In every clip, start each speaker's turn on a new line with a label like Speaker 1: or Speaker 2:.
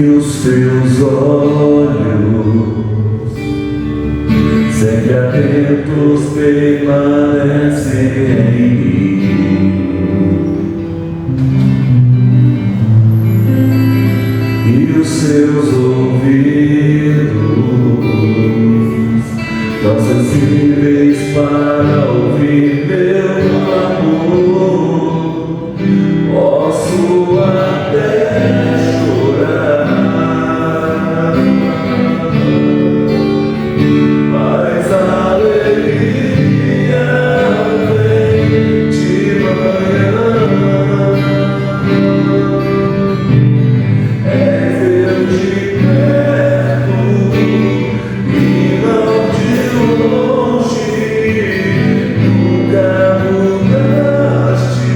Speaker 1: os teus olhos, sempre atentos, permanecem em mim, e os seus ouvidos tão sensíveis para ouvir meu amor. Posso até chorar, mas a alegria vem de manhã. És Deus de perto e não de longe, nunca mudaste.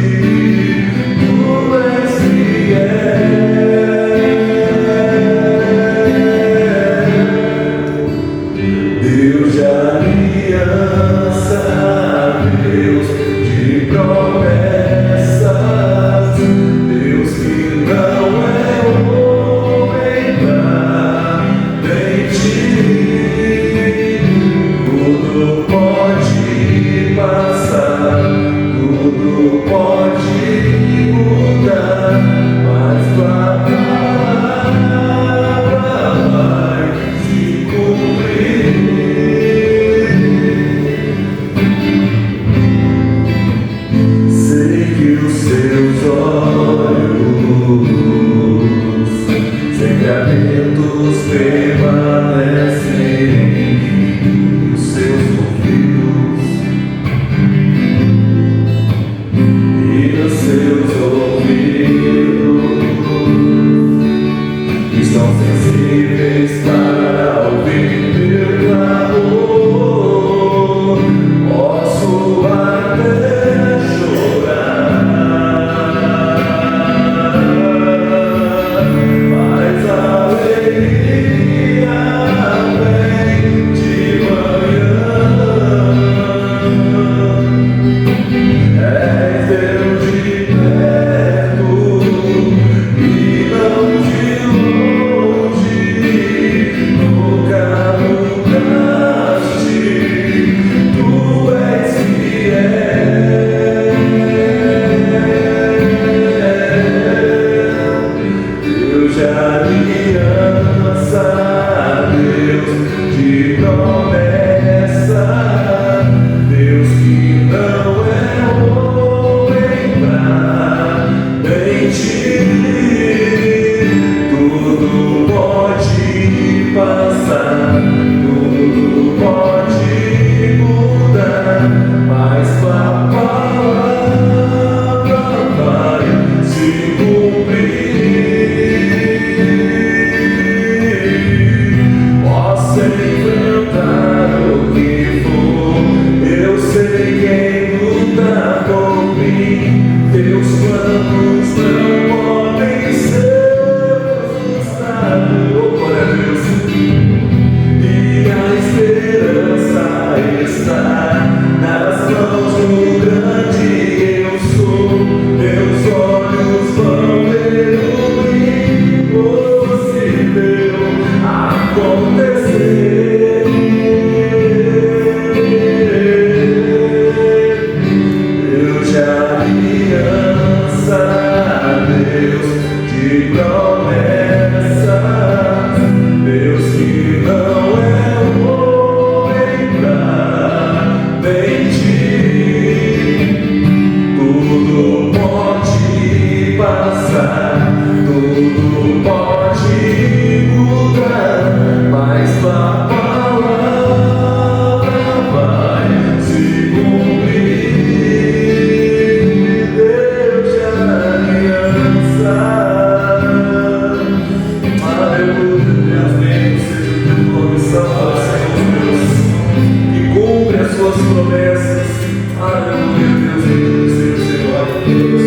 Speaker 1: Deus de aliança, Deus de promessas, Deus que não é homem pra mentir. Tudo pode passar, tudo pode mudar, mas tua palavra vai se cumprir. Sei que os seus olhos, sempre atentos, permanecem em mim, os seus ouvidos, e os seus ouvidos estão sensíveis para ouvir meu clamor. Posso até chorar, mas a alegria vem de manhã. És Deus de perto e não de longe, nunca mudaste, tu és fiel. Deus de aliança, Deus de promessa, Deus que não é homem pra mentir. Tudo pode passar, tudo pode mudar, mas tua palavra vai se cumprir. Posso enfrentar o que for, eu sei quem luta por mim. Teus planos não podem ser frustrados. Oh, glória a Deus. E a esperança está nas mãos do grande eu sou. Meus olhos vão ver o impossível acontecer. Deus de aliança, Deus de promessas, Deus que não é homem pra mentir. Tudo pode passar, tudo pode mudar, mas tua palavra vai se cumprir. Deus de aliança, aleluia. Deus bendito seja o teu nome, santo Senhor Deus, que cumpre as suas promessas. Aleluia, Deus bendito seja o Senhor Deus.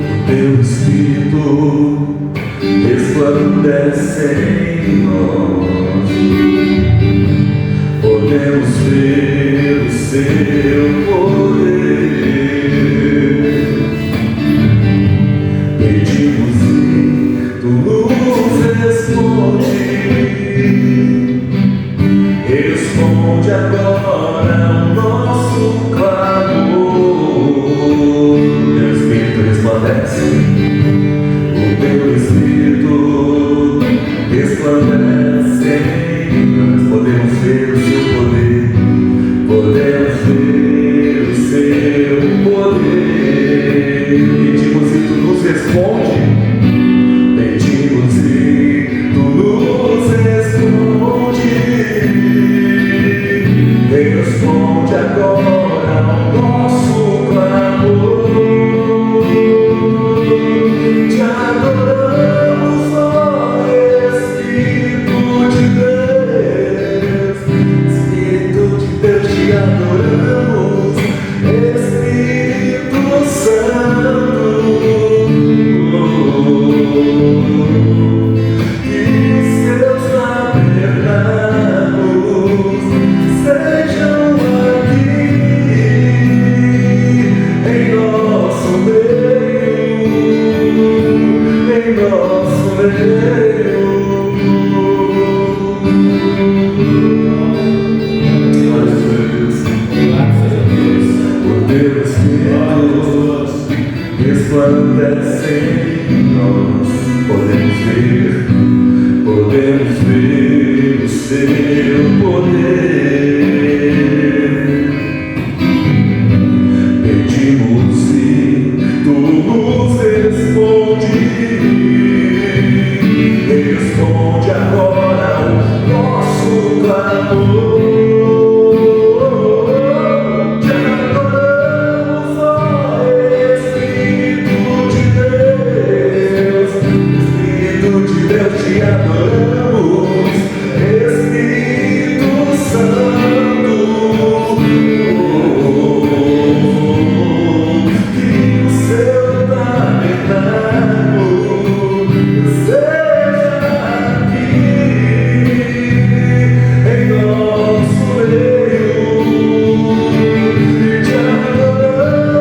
Speaker 1: O teu Espírito resplandece em nós, podemos ver o seu poder. Pedimos resplandece, o teu Espírito resplandece em nós. Podemos ver o seu poder, podemos ver o seu poder. Pedimos e tu nos responde, pedimos e tu nos responde. Responde agora ao nosso clamor. Te adoramos, ó Espírito de Deus. Espírito de Deus, te adoramos, Espírito Santo. Que os seus tabernáculos sejam em nosso meio, em nosso meio. O teu Espírito resplandece em nós. Podemos ver o seu poder. Pedimos e tu nos responde. Responde agora o nosso clamor. Te adoramos, ó Espírito de Deus. Espírito de Deus, te adoramos, Espírito Santo. Que o seu tabernáculo seja aqui em nosso meio. Te adoramos,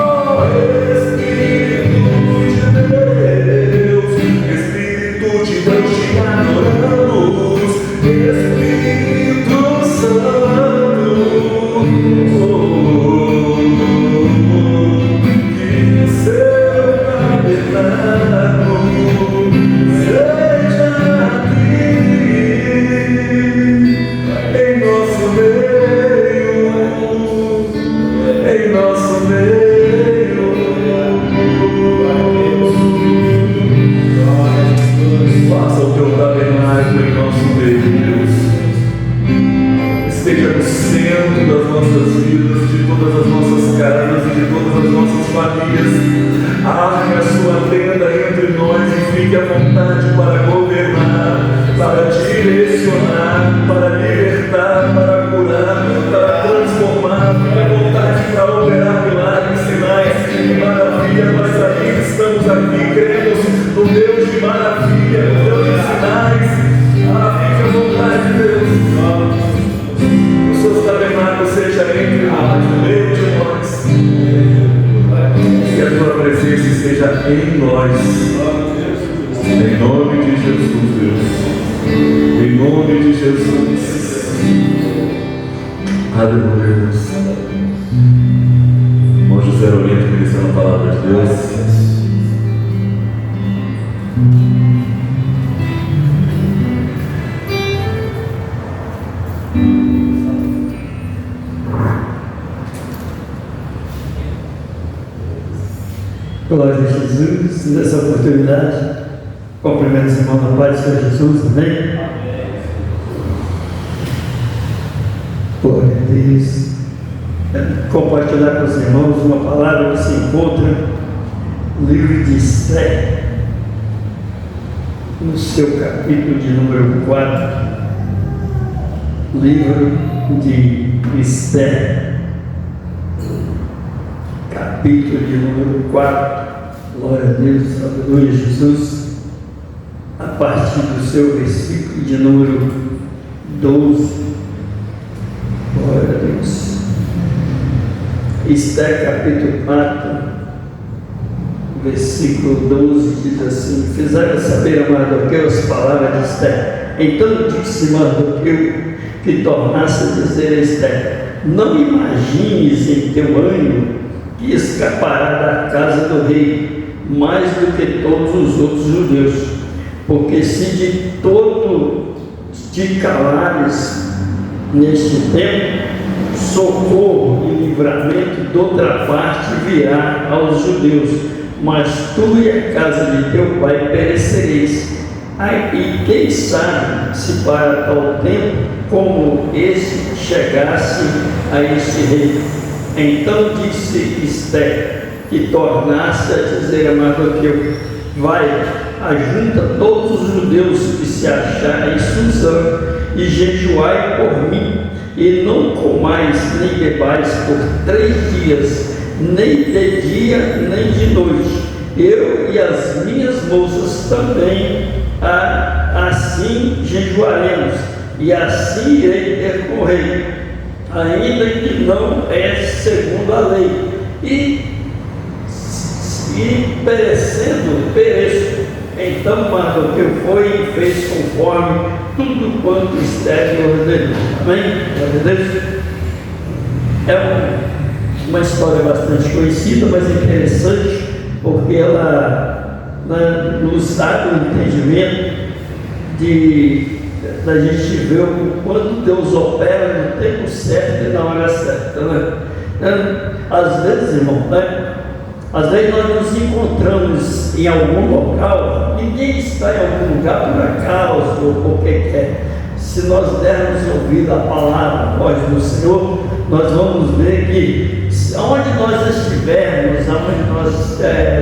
Speaker 1: ó Espírito de Deus. Espírito de Deus, te adoramos, Espírito Santo. Que o seu tabernáculo seja aqui em nosso meio, em nosso meio. Faça o teu tabernáculo em nosso meio, Deus. Esteja no centro das nossas vidas, de todas as nossas casas e de todas as nossas famílias. Arme a sua tenda entre nós e fique à vontade para governar, para direcionar, para libertar, para curar, para transformar. Fique à vontade para operar milagres, sinais e maravilhas. Nós ainda estamos aqui, cremos no Deus de maravilha, no Deus de sinais. Fique à vontade, Deus. Que o seu tabernáculo seja entre nós, no meio de nós. Que a tua presença esteja em nós. Em nome de Jesus, Deus. Em nome de Jesus. Aleluia, Deus. Irmão José Olinto, ministrando a palavra de Deus.
Speaker 2: Glória a Jesus, nessa oportunidade, cumprimento os irmãos na paz do Senhor Jesus, amém? Glória a Deus. Compartilhar com os irmãos uma palavra que se encontra no livro de Esther, no seu capítulo de número 4, livro de Esther, capítulo de número 4, glória a Deus, aleluia, Jesus, a partir do seu versículo de número 12, glória a Deus. Esther, capítulo 4, versículo 12, diz assim: fizeram saber a Mardoqueu as palavras de Esther. Então disse Mardoqueu que tornasse a dizer a Esther: não imagines em teu ânimo que escapará da casa do rei, mais do que todos os outros judeus. Porque se de todo te calares neste tempo, socorro e livramento de outra parte virá aos judeus, mas tu e a casa de teu pai perecereis. E quem sabe se para tal tempo como esse chegasse a este rei. Então disse Esté, que tornasse a dizer a Mardoqueu: vai, ajunta todos os judeus que se acharem em Susã e jejuai por mim, e não comais nem bebais por 3 dias, nem de dia nem de noite. Eu e as minhas moças também assim jejuaremos, e assim irei ter com o rei, ainda que não é segundo a lei, e perecendo, pereço. Então Mardoqueu foi e fez conforme tudo quanto Esté ordenou. Amém? Glória a Deus. É uma história bastante conhecida, mas interessante, porque ela nos dá o entendimento da gente ver o quanto Deus opera no tempo certo e na hora certa, né? Às vezes, irmão, né? Às vezes nós nos encontramos em algum local, ninguém está em algum lugar por acaso ou porque quer. Se nós dermos ouvido à palavra, a voz do Senhor, nós vamos ver que onde nós estivermos, onde nós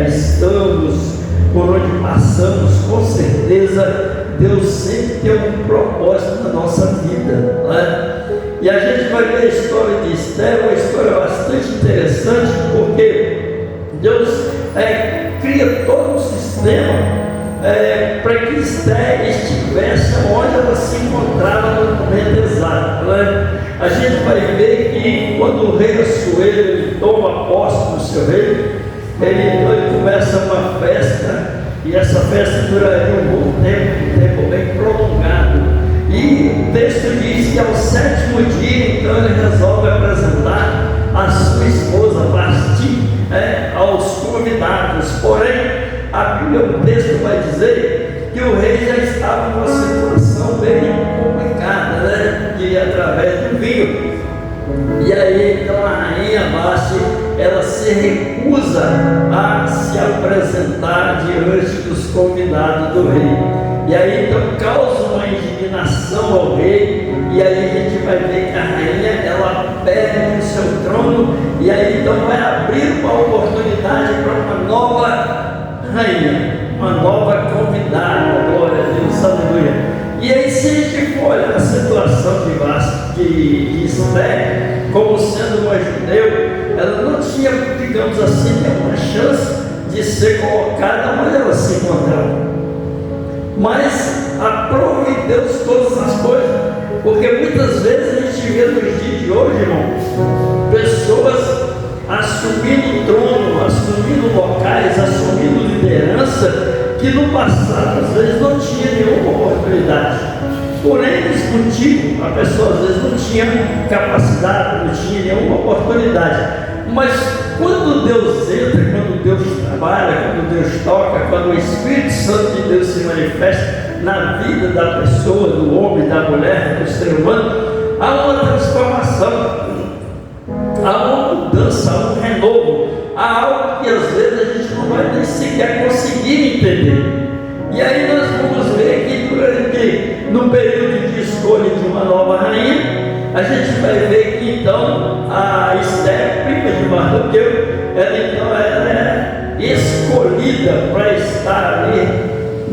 Speaker 2: estamos, por onde passamos, com certeza Deus sempre tem um propósito na nossa vida, né? E a gente vai ver a história de Esté, uma história bastante interessante, porque Deus cria todo um sistema para que Esté estivesse onde ela se encontrava no momento exato, né? A gente vai ver que quando o rei Assuero ele toma posse do seu rei, ele começa uma festa, e essa festa duraria um bom tempo, um tempo bem prolongado. E o texto diz que ao 7º dia, então, ele resolve apresentar a sua esposa Vasti aos convidados. Porém, o texto vai dizer que o rei já estava numa situação bem complicada, né? Que através do vinho. E aí, então, a rainha Vasti, ela se recusa a se apresentar diante dos convidados do rei. E aí, então, causa uma indignação ao rei. E aí a gente vai ver que a rainha, ela perde o seu trono. E aí, então, vai abrir uma oportunidade para uma nova rainha, uma nova convidada. Glória a Deus, aleluia. E aí, se a gente for olhar a situação de Esté, como sendo uma judeu, ela não tinha, digamos assim, nenhuma chance de ser colocada onde ela se encontrava. Mas aprove Deus todas as coisas, porque muitas vezes a gente vê nos dias de hoje, irmão, pessoas assumindo trono, assumindo locais, assumindo liderança, que no passado às vezes não tinha nenhuma oportunidade. Por N motivo, a pessoa às vezes não tinha capacidade, não tinha nenhuma oportunidade. Mas quando Deus entra, quando Deus trabalha, quando Deus toca, quando o Espírito Santo de Deus se manifesta na vida da pessoa, do homem, da mulher, do ser humano, há uma transformação, há uma mudança, há um renovo, há algo que às vezes a gente não vai nem sequer conseguir entender. E aí nós vamos ver que no período de escolha de uma nova rainha, a gente vai ver que então a Esté, prima de Mardoqueu, ela é escolhida para estar ali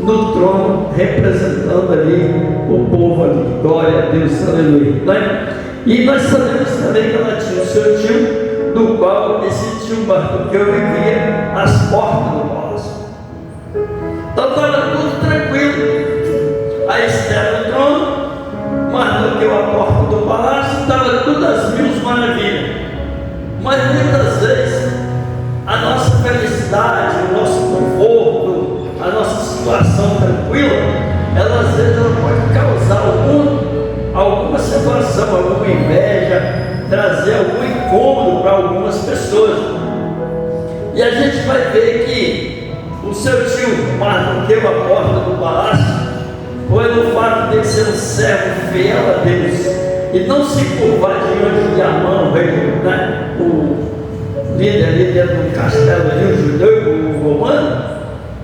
Speaker 2: no trono, representando ali o povo ali. Glória a Deus, aleluia, né? E nós sabemos também que ela tinha o seu tio, do qual esse tio Mardoqueu vivia às portas do palácio. Então estava tudo tranquilo. A Esté no trono, Mardoqueu à porta do palácio, estava tudo às mil maravilhas. Mas muitas vezes a nossa felicidade, o nosso conforto, a nossa situação tranquila, ela às vezes ela pode causar alguma situação, alguma inveja, trazer algum incômodo para algumas pessoas. E a gente vai ver que o seu tio mardoqueu a porta do palácio foi no fato de ele ser um servo fiel a Deus e não se curvar diante de Amã, o rei, né? O líder ali dentro do castelo ali, o judeu, o romano,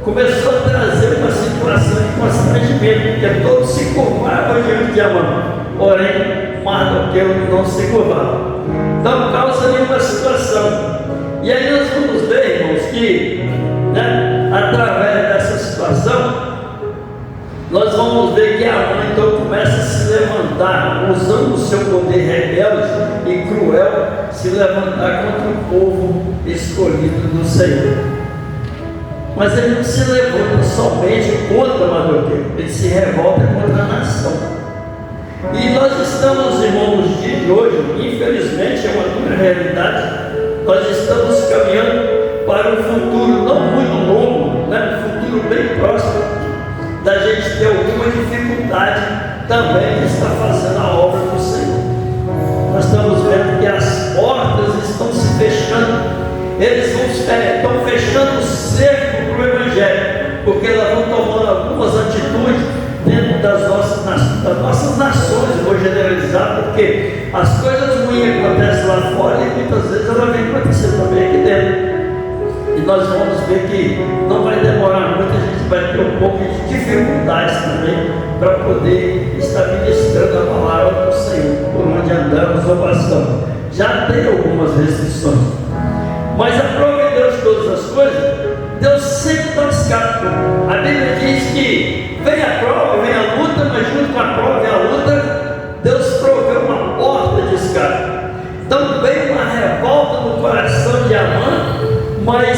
Speaker 2: começou a trazer uma situação de constrangimento, porque todos se curvavam diante de Amã, porém Mardoqueu não se curvava. Então causa ali uma situação. E aí nós vamos ver, irmãos, que, né, através dessa situação, nós vamos ver que Amã então começa a se levantar, usando o seu poder rebelde e cruel, se levantar contra o povo escolhido do Senhor. Mas ele não se levanta somente contra Mardoqueu, ele se revolta contra a nação. E nós estamos, irmãos, nos dias de hoje, infelizmente é uma dura realidade, nós estamos caminhando para um futuro não muito longo, né? Um futuro bem próximo, da gente ter alguma dificuldade também de estar fazendo a obra do Senhor. Nós estamos vendo que as portas estão se fechando, eles estão fechando o cerco para o Evangelho, porque elas vão tomando algumas atitudes dentro das nossas nações, vou generalizar, porque as coisas ruins acontecem lá fora e muitas vezes elas vêm acontecer também aqui dentro. E nós vamos ver que não vai demorar muito, a gente vai ter um pouco de dificuldades também para poder estar ministrando a palavra do Senhor, por onde andamos ou passamos. Já tem algumas restrições, mas a prova de Deus todas as coisas, Deus sempre dá escape. A Bíblia diz que vem a prova, vem a luta, mas junto com a prova e a luta, Deus proveu uma porta de escape. Então veio uma revolta no coração de Amã, mas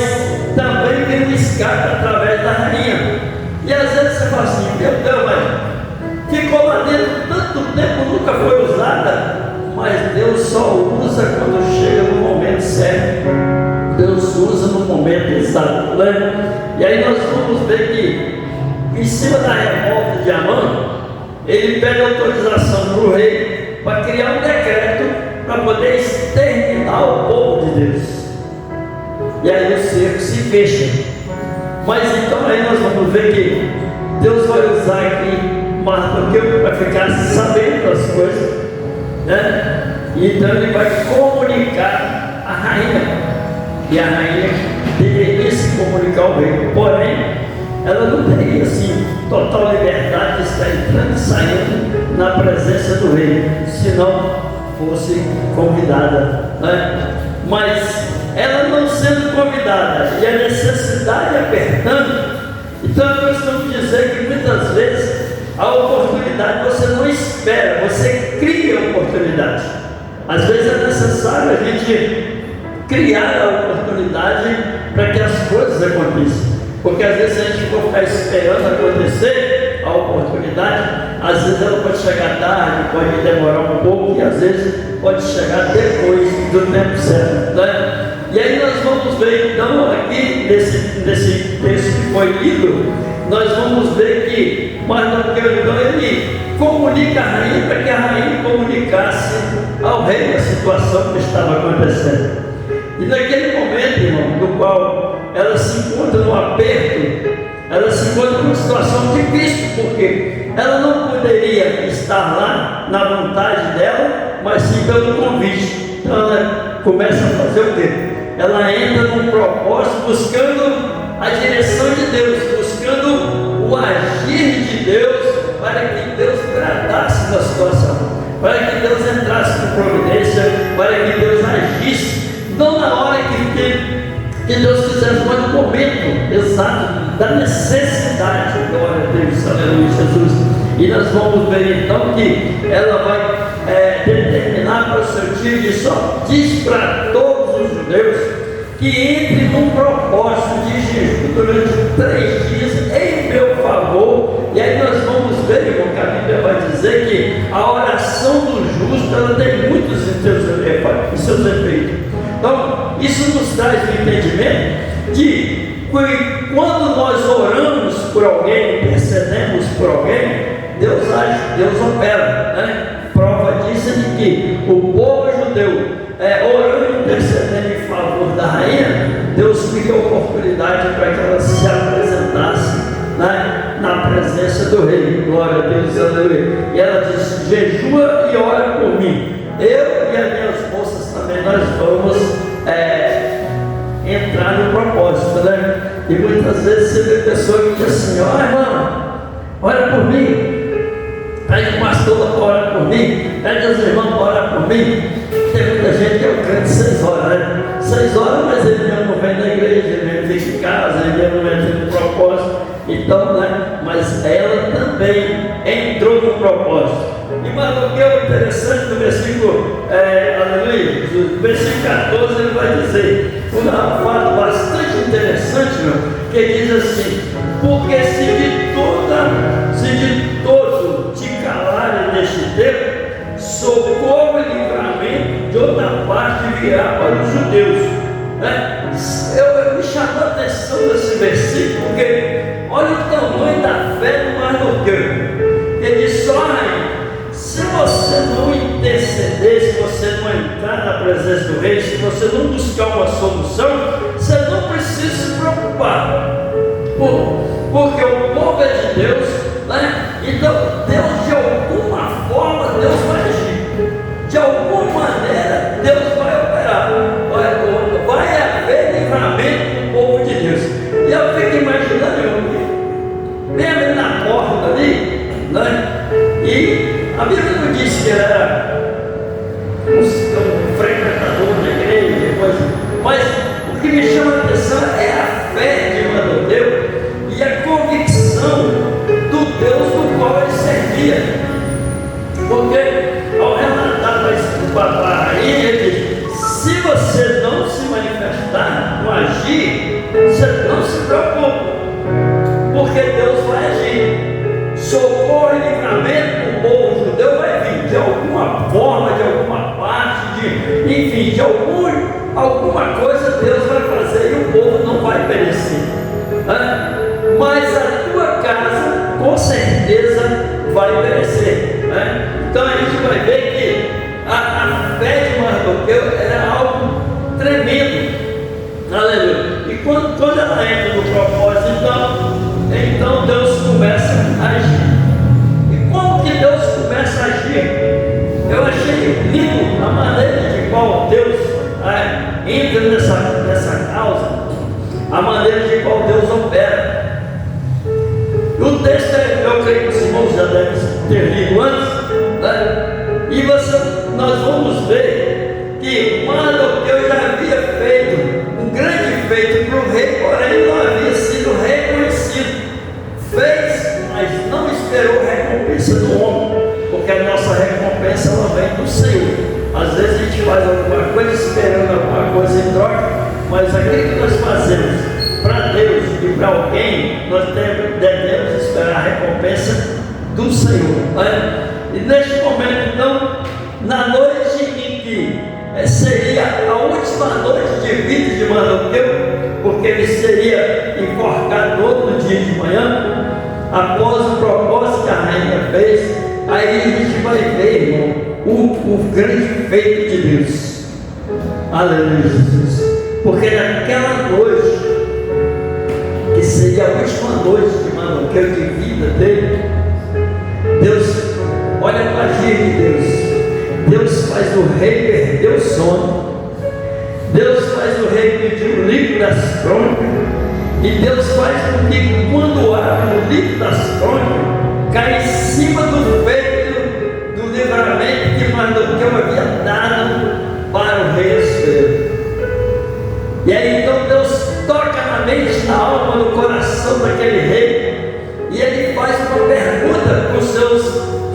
Speaker 2: também veio um escape através da rainha. E às vezes você fala assim, meu Deus, mas ficou lá dentro tanto tempo, nunca foi usada. Mas Deus só usa quando chega no momento certo. Deus usa no momento exato, né? E aí nós vamos ver que em cima da revolta de Amã, ele pede autorização para o rei para criar um decreto para poder exterminar o povo de Deus. E aí o cerco se fecha. Mas então aí nós vamos ver que Deus vai usar aqui Mardoqueu para ficar sabendo das coisas, né? E então ele vai comunicar a rainha. E a rainha deveria se comunicar ao rei. Porém, ela não teria assim total liberdade de estar entrando e saindo na presença do rei, se não fosse convidada, né? Mas ela não sendo convidada e a necessidade apertando, então nós vamos dizer que muitas vezes a oportunidade você não espera, você cria a oportunidade. Às vezes é necessário a gente criar a oportunidade para que as coisas aconteçam, porque às vezes se a gente for ficar esperando acontecer a oportunidade, às vezes ela pode chegar tarde, pode demorar um pouco e às vezes pode chegar depois do tempo certo, né? E aí nós vamos ver então aqui nesse texto que foi lido, nós vamos ver que Mardoqueu então ele comunica a rainha para que a rainha comunicasse ao rei a situação que estava acontecendo. E naquele momento, irmão, no qual ela se encontra no aperto, ela se encontra numa situação difícil, porque ela não poderia estar lá na vontade dela, mas sim pelo convite. Então ela começa a fazer o quê? Ela entra num propósito buscando a direção de Deus, buscando o agir de Deus, para que Deus tratasse da situação, para que Deus entrasse com providência, para que Deus agisse, não na hora que Deus quisesse, mas no momento exato da necessidade. Glória a Deus, aleluia, Jesus. E nós vamos ver então que ela vai determinar para o seu tio de só diz para todos os judeus que entre num propósito de jejum durante 3 dias em meu favor. E aí nós vamos ver, irmão, que a Bíblia vai dizer que a oração do justo ela tem muitos em seus efeitos. Então isso nos traz o entendimento de que quando nós oramos por alguém, intercedemos por alguém, Deus age, Deus opera, né? Prova disso é de que o povo judeu orando e intercedendo em favor da rainha, Deus me deu oportunidade para que ela se apresentasse, né, na presença do rei. Glória a Deus, aleluia. E ela disse: jejua e ora por mim. Eu e as minhas moças também, nós vamos entrar no propósito, né? E muitas vezes você vê pessoa que diz assim: ó, irmão, ora por mim. Pede o pastor, ora por mim. Pede os irmãos, ora por mim. Tem muita gente que é o crente 6 horas, né? 6 horas, mas ele mesmo não vem da igreja, ele mesmo fica em casa, ele mesmo não entra no propósito. Então, né? Mas ela também entrou no propósito. E mas o que é interessante no versículo, aleluia, no versículo 14 ele vai dizer um fato bastante interessante, meu, que diz assim: porque se de todos te calarem neste tempo, socorro e livramento de outra parte virá para os judeus, né? Eu me chamou a atenção nesse versículo, porque olha o tamanho da fé do Mardoqueu. Ele diz: olha, se você não interceder, se você não entrar na presença do rei, se você não buscar uma solução, você não precisa se preocupar, porque o povo é de Deus, né? Então Deus, de alguma forma, Deus vai agir, de alguma maneira Deus vai operar, vai haver livramento do povo de Deus. E eu fico imaginando, mesmo na porta ali, né? E a Bíblia não diz que era um frequentador da igreja, mas o que me chama a atenção é a fé de Mardoqueu e a convicção do Deus do qual ele servia. Porque ao relatar para a rainha, ele diz: se você não se manifestar, não agir, você não se preocupe, porque Deus vai agir. Socorro e livramento, o povo judeu vai vir de alguma forma, de alguma parte, enfim, de alguma coisa Deus vai fazer e o povo não vai perecer, né? Mas a tua casa com certeza vai perecer, né? Então a gente vai ver que a fé de Mardoqueu era algo tremendo, aleluia. E quando ela entra no propósito, então Deus começa a agir. E como que Deus começa a agir? Eu achei lindo a maneira de qual Deus entra nessa causa, a maneira de qual Deus opera. O texto, eu creio que os irmãos já devem ter lido antes, né? E nós vamos ver que Mardoqueu já havia feito um grande feito para o rei, porém não havia sido reconhecido. Fez, mas não esperou a recompensa do homem, porque a nossa recompensa ela vem do Senhor. Às vezes a gente faz alguma coisa esperando alguma coisa em troca, mas aquilo que nós fazemos para Deus e para alguém, nós devemos esperar a recompensa do Senhor, né? E neste momento, então, na noite em que seria a última noite de vida de Mardoqueu, porque ele seria enforcado no outro dia de manhã, após o propósito que a rainha fez, aí a gente vai ver, irmão, o grande feito de Deus. Aleluia, Jesus. Porque naquela noite, que seria a última noite de Mardoqueu de vida dele, Deus, olha a magia de Deus. Deus faz o rei perder o sono. Deus faz o rei pedir o livro das crônicas. E Deus faz com que quando abre o livro das crônicas, cai em cima do peito do livramento que Mardoqueu havia dado para o rei Assuero. E aí então Deus toca na mente, na alma, no coração daquele rei, e ele faz uma pergunta para os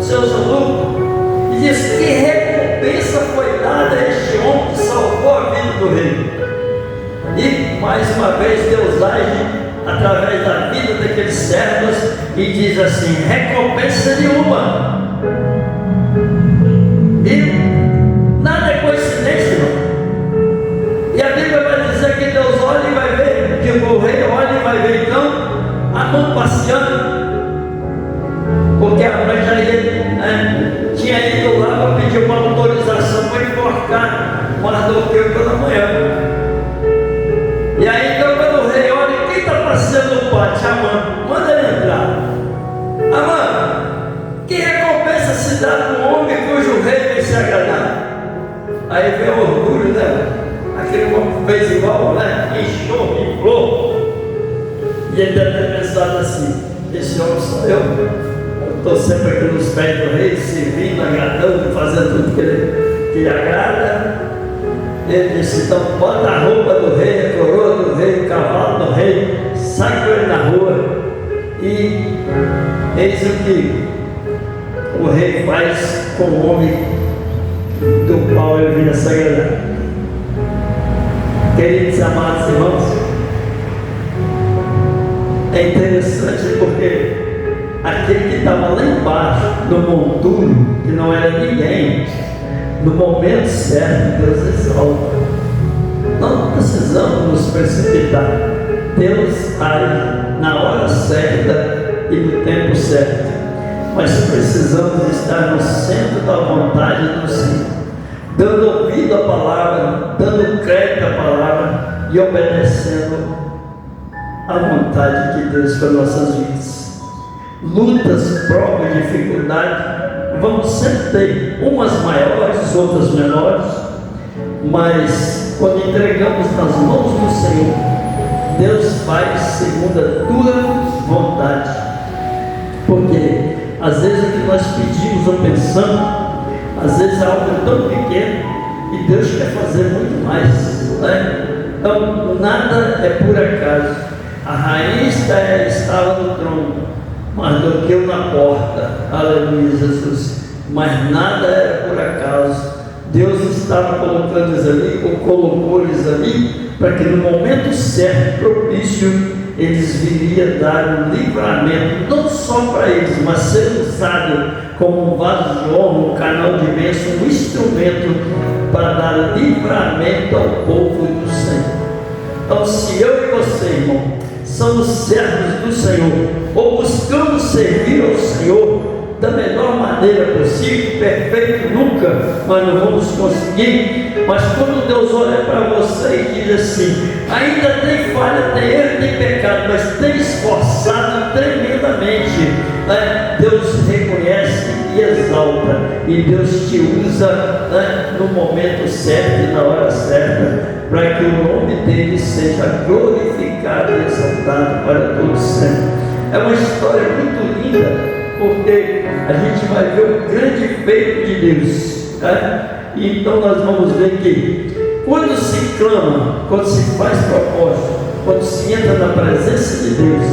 Speaker 2: seus alunos e diz: que recompensa foi dada a este homem que salvou a vida do rei? E mais uma vez Deus age através da vida daqueles servos e diz assim: recompensa nenhuma. E nada é coincidência, não. E a Bíblia vai dizer que Deus olha e vai ver, que o rei olha e vai ver então a mão passeando, porque a mãe já tinha ido lá para pedir uma autorização para enforcar Mardoqueu pela manhã. E aí bate, Amã, manda ele entrar. Amã, que recompensa se dá para um homem cujo rei vem se agradar? Aí vem o orgulho, né? Aquele homem fez igual, né? Inchou, inflou. E ele deve ter pensado assim: esse homem sou eu estou sempre aqui nos pés do rei, servindo, agradando, fazendo tudo que lhe agrada. Ele disse: então bota a roupa do rei, a coroa do rei, o cavalo do rei, sai com ele na rua. E eis o que o rei faz com o homem do qual ele vinha se agradar. Queridos amados irmãos, é interessante porque aquele que estava lá embaixo, no monturo, que não era ninguém, no momento certo, Deus exalta. Não precisamos nos precipitar. Deus age na hora certa e no tempo certo. Mas precisamos estar no centro da vontade do Senhor, dando ouvido à palavra, dando crédito à palavra e obedecendo à vontade de Deus para nossas vidas. Lutas, provas, dificuldades, vamos sempre ter, umas maiores, outras menores, mas quando entregamos nas mãos do Senhor, Deus faz segundo a tua vontade. Porque às vezes o que nós pedimos ou pensamos, às vezes é algo tão pequeno e Deus quer fazer muito mais, né? Então nada é por acaso. A rainha estava no trono, mas dormiu na porta. Aleluia, Jesus. Mas nada era por acaso. Deus estava colocando eles ali, ou colocou eles ali, para que no momento certo, propício, eles viriam dar um livramento, não só para eles, mas ser usado como um vaso de honra, um canal de bênção, um instrumento para dar livramento ao povo do Senhor. Então, se eu e você, irmão, somos servos do Senhor, ou buscamos servir ao Senhor da melhor maneira possível, perfeito nunca, mas não vamos conseguir. Mas quando Deus olha para você e diz assim: ainda tem falha, tem erro, tem pecado, mas tem esforçado tremendamente, né? Deus reconhece e exalta, e Deus te usa, né, no momento certo e na hora certa, para que o nome dele seja glorificado e exaltado para todos sempre. É uma história muito linda, porque a gente vai ver o grande feito de Deus, né? E então nós vamos ver que quando se clama, quando se faz propósito, quando se entra na presença de Deus,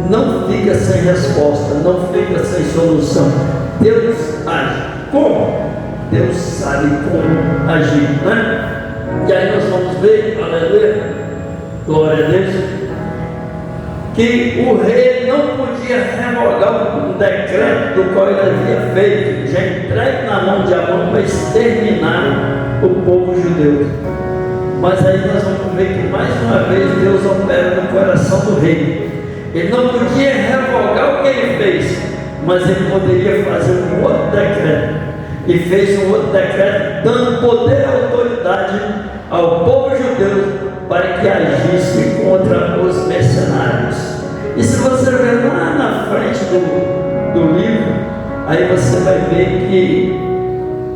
Speaker 2: não fica sem resposta, não fica sem solução. Deus age. Como? Deus sabe como agir, né? E aí nós vamos ver, aleluia, glória a Deus, que o rei não podia revogar um decreto do qual ele havia feito, já entregue na mão de Amã para exterminar o povo judeu. Mas aí nós vamos ver que mais uma vez Deus opera no coração do rei. Ele não podia revogar o que ele fez, mas ele poderia fazer um outro decreto. E fez um outro decreto dando poder e autoridade ao povo judeu para que agisse contra os mercenários. E se você ver lá na frente do livro, aí você vai ver que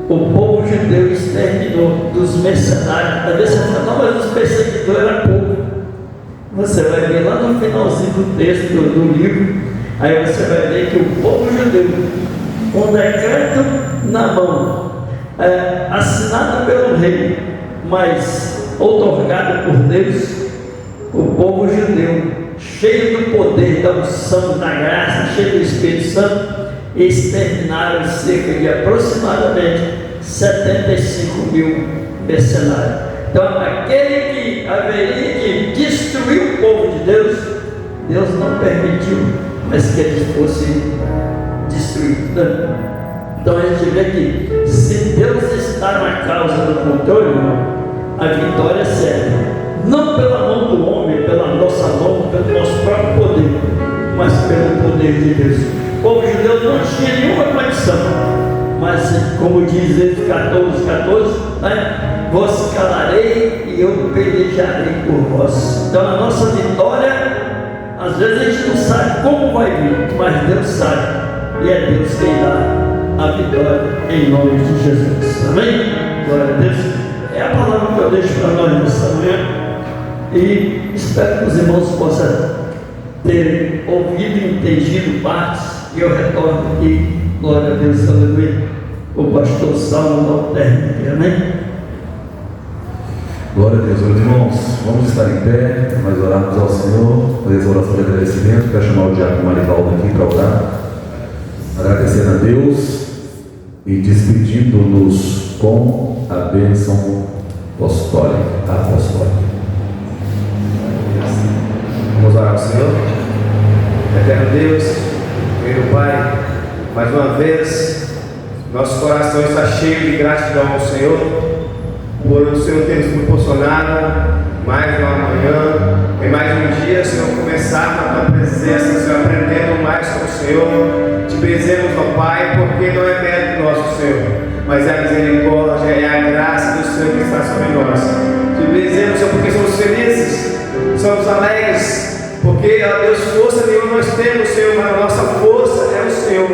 Speaker 2: o povo judeu exterminou dos mercenários. Talvez você fale: não, mas os perseguidores eram pouco. Você vai ver lá no finalzinho do texto do livro, aí você vai ver que o povo judeu, com decreto na mão, assinado pelo rei, mas outorgado por Deus, o povo judeu, cheio do poder, da unção, da graça, cheio do Espírito Santo, exterminaram cerca de aproximadamente 75 mil mercenários. Então, aquele que haveria de destruir o povo de Deus, Deus não permitiu, mas que eles fossem destruídos. Então a gente vê que se Deus está na causa do controle, a vitória é certa. Não pela mão do homem, pela nossa mão, pelo nosso próprio poder, mas pelo poder de Deus. O povo judeu não tinha nenhuma condição, mas como diz Êxodo 14, né? Vos calarei e eu pelejarei por vós. Então a nossa vitória, às Às vezes a gente não sabe como vai vir, mas Deus sabe. E é Deus quem dá a vitória em nome de Jesus. Amém? Glória a Deus. É a palavra que eu deixo para nós nessa manhã. E espero que os irmãos possam ter ouvido e entendido partes. E eu retorno aqui. Glória a Deus, aleluia. O pastor Saulo ao término. Amém?
Speaker 1: Glória a Deus, meus irmãos, vamos estar em pé, nós orarmos ao Senhor, fazer essa oração de agradecimento. Quero chamar o diácono Marivaldo aqui para orar, agradecendo a Deus e despedindo-nos com a bênção apostólica.
Speaker 3: Vamos orar ao Senhor. Eterno Deus, meu Pai, mais uma vez, nosso coração está cheio de gratidão ao Senhor, por o Senhor ter nos proporcionado mais uma manhã, e mais um dia, Senhor, começar na Tua presença, Senhor, aprendendo mais com o Senhor. Te benzemos, ó Pai, porque não é mérito nosso, Senhor, mas é a misericórdia, é a graça do Senhor que está sobre nós. Te benzemos, Senhor, porque somos felizes, somos alegres, porque, ó Deus, força nenhuma nós temos, Senhor, mas a nossa força é o Senhor.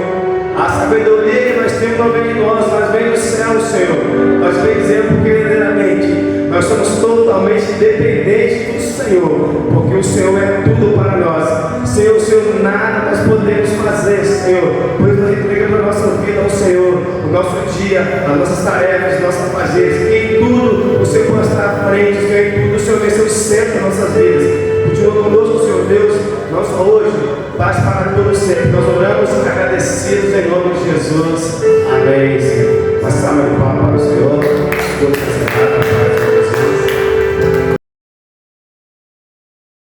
Speaker 3: A sabedoria que nós temos não vem de nós, mas vem do céu, Senhor. Nós benzemos porque verdadeiramente nós somos totalmente dependentes do Senhor, porque o Senhor é tudo para nós. Senhor, o Senhor, nada nós podemos fazer, Senhor. Por isso nós entregamos a nossa vida ao Senhor, o nosso dia, as nossas tarefas, os nossos fazeres. Em tudo o Senhor pode estar à frente, Senhor, em tudo o Senhor vem ser o centro das nossas vidas. Continua conosco, Senhor Deus, não só hoje, mas para todo sempre. Nós oramos agradecidos em nome de Jesus. Amém, Senhor. Passamos a palavra para o Senhor.